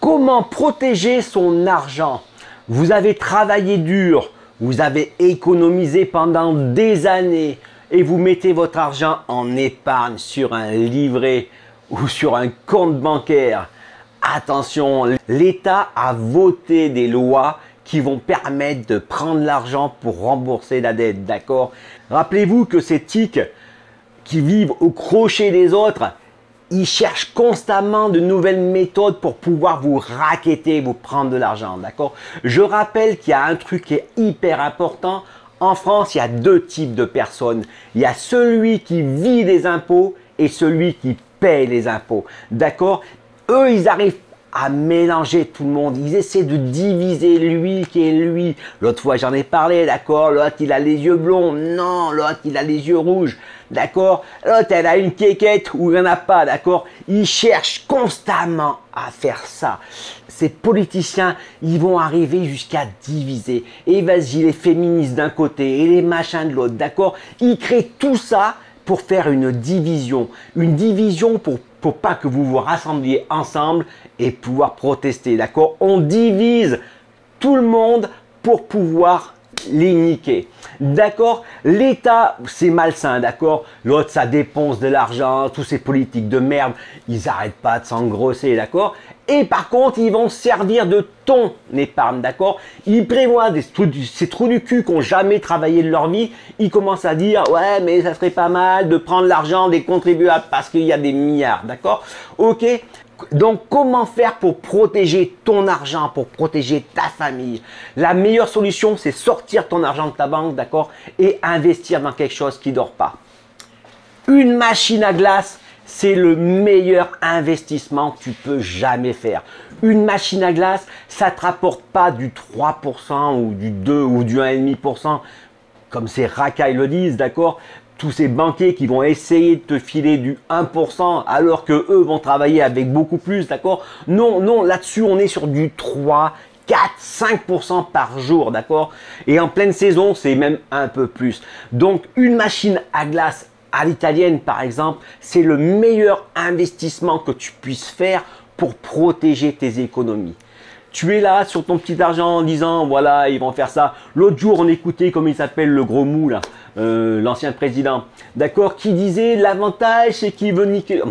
Comment protéger son argent? Vous avez travaillé dur, vous avez économisé pendant des années et vous mettez votre argent en épargne sur un livret ou sur un compte bancaire. Attention, l'État a voté des lois qui vont permettre de prendre l'argent pour rembourser la dette, d'accord? Rappelez-vous que ces tics qui vivent au crochet des autres, ils cherchent constamment de nouvelles méthodes pour pouvoir vous racketter, vous prendre de l'argent, d'accord? Je rappelle qu'il y a un truc qui est hyper important. En France, il y a deux types de personnes. Il y a celui qui vit des impôts et celui qui paye les impôts, d'accord? Eux, ils arrivent à mélanger tout le monde. Ils essaient de diviser lui qui est lui. L'autre fois, j'en ai parlé, d'accord? L'autre, il a les yeux blonds. Non, l'autre, il a les yeux rouges. D'accord? L'autre, elle a une quéquette ou il n'y en a pas. D'accord? Ils cherchent constamment à faire ça. Ces politiciens, ils vont arriver jusqu'à diviser. Et vas-y, les féministes d'un côté et les machins de l'autre. D'accord? Ils créent tout ça pour faire une division. Une division pour pas que vous vous rassembliez ensemble et pouvoir protester, d'accord? On divise tout le monde pour pouvoir les niquer, d'accord? L'État, c'est malsain, d'accord? L'autre, ça dépense de l'argent, tous ces politiques de merde, ils n'arrêtent pas de s'engrosser, d'accord? Et par contre, ils vont servir de ton épargne, d'accord? Ils prévoient ces trous du cul qui n'ont jamais travaillé de leur vie. Ils commencent à dire, ouais, mais ça serait pas mal de prendre l'argent des contribuables parce qu'il y a des milliards, d'accord? Ok? Donc, comment faire pour protéger ton argent, pour protéger ta famille? La meilleure solution, c'est sortir ton argent de ta banque, d'accord? Et investir dans quelque chose qui ne dort pas. Une machine à glace, c'est le meilleur investissement que tu peux jamais faire. Une machine à glace, ça ne te rapporte pas du 3% ou du 2 ou du 1,5%, comme ces racailles le disent, d'accord? Tous ces banquiers qui vont essayer de te filer du 1% alors que eux vont travailler avec beaucoup plus, d'accord? Non, non, là-dessus, on est sur du 3, 4, 5% par jour, d'accord? Et en pleine saison, c'est même un peu plus. Donc, une machine à glace à l'italienne, par exemple, c'est le meilleur investissement que tu puisses faire pour protéger tes économies. Tu es là sur ton petit argent en disant, voilà, ils vont faire ça. L'autre jour, on écoutait, comme il s'appelle, le gros mou, là, l'ancien président, d'accord, qui disait, l'avantage, c'est qu'il veut niquer.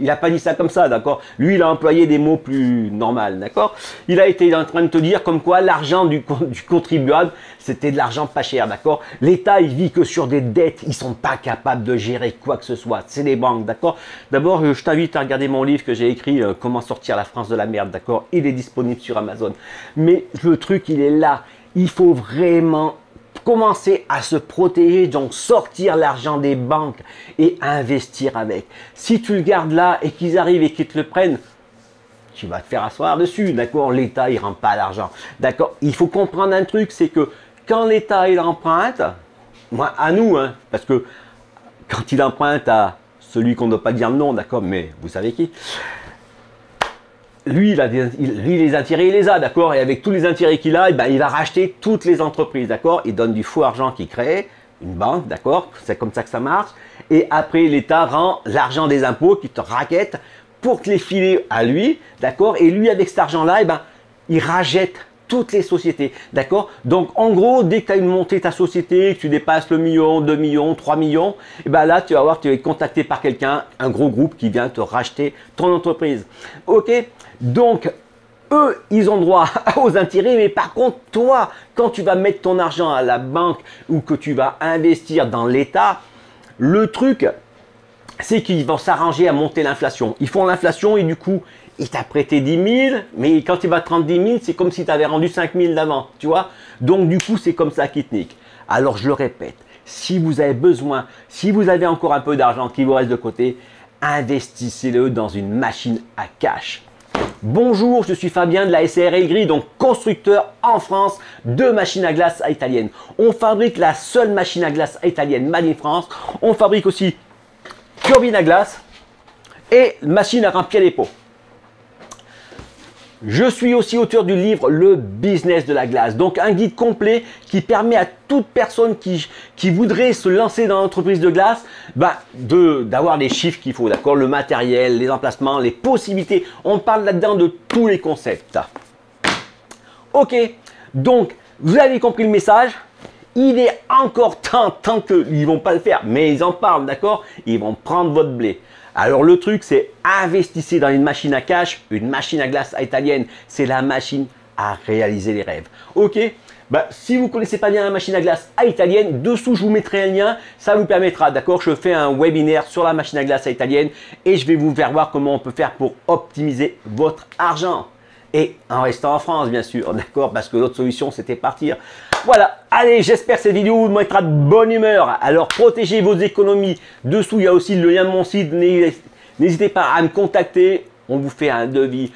Il n'a pas dit ça comme ça, d'accord. Lui, il a employé des mots plus normaux, d'accord. Il a été en train de te dire comme quoi l'argent du contribuable, c'était de l'argent pas cher, d'accord. L'État, il vit que sur des dettes. Ils sont pas capables de gérer quoi que ce soit. C'est les banques, d'accord. D'abord, je t'invite à regarder mon livre que j'ai écrit, Comment sortir la France de la merde, d'accord. Il est disponible sur Amazon. Mais le truc, il est là. Il faut vraiment commencer à se protéger, donc sortir l'argent des banques et investir avec. Si tu le gardes là et qu'ils arrivent et qu'ils te le prennent, tu vas te faire asseoir dessus, d'accord? L'État, il ne rend pas l'argent, d'accord? Il faut comprendre un truc, c'est que quand l'État, il emprunte, moi, à nous, hein, parce que quand il emprunte à celui qu'on ne doit pas dire le nom, d'accord, mais vous savez qui, lui, les intérêts, il les a, d'accord? Et avec tous les intérêts qu'il a, il va racheter toutes les entreprises, d'accord? Il donne du faux argent qu'il crée, une banque, d'accord? C'est comme ça que ça marche. Et après, l'État rend l'argent des impôts qui te raquette pour te les filer à lui, d'accord? Et lui, avec cet argent-là, il rachète toutes les sociétés, d'accord? Donc, en gros, dès que tu as monté ta société, que tu dépasses le million, 2 millions, 3 millions, et là, tu vas voir, tu vas être contacté par quelqu'un, un gros groupe qui vient te racheter ton entreprise. Ok? Donc, eux, ils ont droit aux intérêts, mais par contre, toi, quand tu vas mettre ton argent à la banque ou que tu vas investir dans l'État, le truc, c'est qu'ils vont s'arranger à monter l'inflation. Ils font l'inflation et du coup, il t'a prêté 10 000, mais quand il va te rendre 10 000, c'est comme si tu avais rendu 5 000 d'avant, tu vois. Donc, du coup, c'est comme ça qu'il te nique. Alors, je le répète, si vous avez besoin, si vous avez encore un peu d'argent qui vous reste de côté, investissez-le dans une machine à cash. Bonjour, je suis Fabien de la SARL Gris, donc constructeur en France de machines à glace à italienne. On fabrique la seule machine à glace à italienne made in France. On fabrique aussi turbine à glace et machine à remplir les pots. Je suis aussi auteur du livre Le business de la glace. Donc un guide complet qui permet à toute personne qui voudrait se lancer dans l'entreprise de glace d'avoir les chiffres qu'il faut, d'accord, le matériel, les emplacements, les possibilités. On parle là-dedans de tous les concepts. Ok, donc vous avez compris le message. Il est encore temps, tant qu'ils ne vont pas le faire, mais ils en parlent, d'accord? Ils vont prendre votre blé. Alors le truc, c'est investissez dans une machine à cash, une machine à glace italienne. C'est la machine à réaliser les rêves. Ok, si vous ne connaissez pas bien la machine à glace italienne, dessous je vous mettrai un lien. Ça vous permettra, d'accord? Je fais un webinaire sur la machine à glace italienne et je vais vous faire voir comment on peut faire pour optimiser votre argent. Et en restant en France, bien sûr, d'accord? Parce que l'autre solution, c'était partir. Voilà, allez, j'espère que cette vidéo vous mettra de bonne humeur. Alors, protégez vos économies. Dessous, il y a aussi le lien de mon site. N'hésitez pas à me contacter. On vous fait un devis